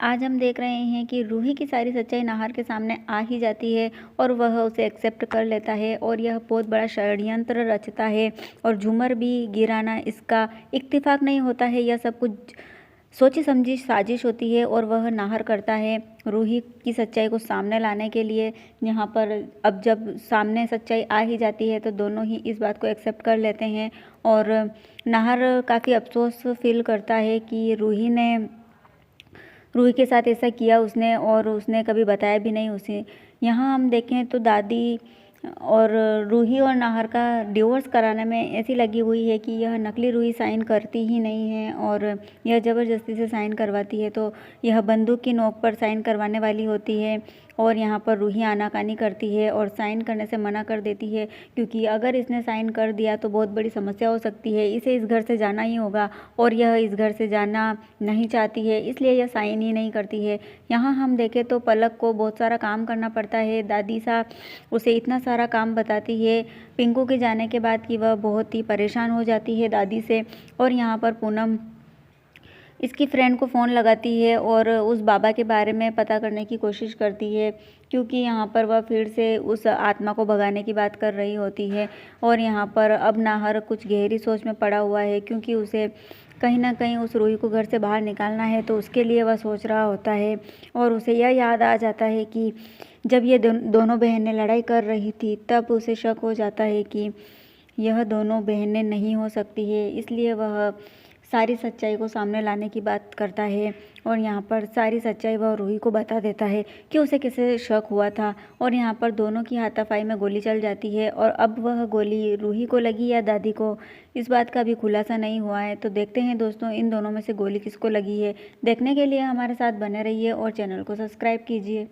आज हम देख रहे हैं कि रूही की सारी सच्चाई नाहर के सामने आ ही जाती है और वह उसे एक्सेप्ट कर लेता है और यह बहुत बड़ा षड्यंत्र रचता है और झूमर भी गिराना इसका इत्तेफाक नहीं होता है। यह सब कुछ सोची समझी साजिश होती है और वह नाहर करता है रूही की सच्चाई को सामने लाने के लिए। यहाँ पर अब जब सामने सच्चाई आ ही जाती है तो दोनों ही इस बात को एक्सेप्ट कर लेते हैं और नाहर काफ़ी अफसोस फील करता है कि रूही के साथ ऐसा किया उसने और उसने कभी बताया भी नहीं उसे। यहाँ हम देखें तो दादी और रूही और नाहर का डिवोर्स कराने में ऐसी लगी हुई है कि यह नकली रूही साइन करती ही नहीं है और यह ज़बरदस्ती से साइन करवाती है। तो यह बंदूक की नोक पर साइन करवाने वाली होती है और यहाँ पर रूही आनाकानी करती है और साइन करने से मना कर देती है, क्योंकि अगर इसने साइन कर दिया तो बहुत बड़ी समस्या हो सकती है। इसे इस घर से जाना ही होगा और यह इस घर से जाना नहीं चाहती है, इसलिए यह साइन ही नहीं करती है। यहाँ हम देखें तो पलक को बहुत सारा काम करना पड़ता है। दादी सा उसे इतना सारा काम बताती है पिंकू के जाने के बाद कि वह बहुत ही परेशान हो जाती है दादी से। और यहाँ पर पूनम इसकी फ्रेंड को फ़ोन लगाती है और उस बाबा के बारे में पता करने की कोशिश करती है, क्योंकि यहाँ पर वह फिर से उस आत्मा को भगाने की बात कर रही होती है। और यहाँ पर अब नाहर कुछ गहरी सोच में पड़ा हुआ है, क्योंकि उसे कहीं ना कहीं उस रूही को घर से बाहर निकालना है, तो उसके लिए वह सोच रहा होता है। और उसे यह याद आ जाता है कि जब ये दोनों बहनें लड़ाई कर रही थी तब उसे शक हो जाता है कि यह दोनों बहनें नहीं हो सकती है, इसलिए वह सारी सच्चाई को सामने लाने की बात करता है। और यहाँ पर सारी सच्चाई वह रूही को बता देता है कि उसे किसे शक हुआ था। और यहाँ पर दोनों की हाथापाई में गोली चल जाती है और अब वह गोली रूही को लगी या दादी को, इस बात का भी खुलासा नहीं हुआ है। तो देखते हैं दोस्तों इन दोनों में से गोली किसको लगी है। देखने के लिए हमारे साथ बने रहिए और चैनल को सब्सक्राइब कीजिए।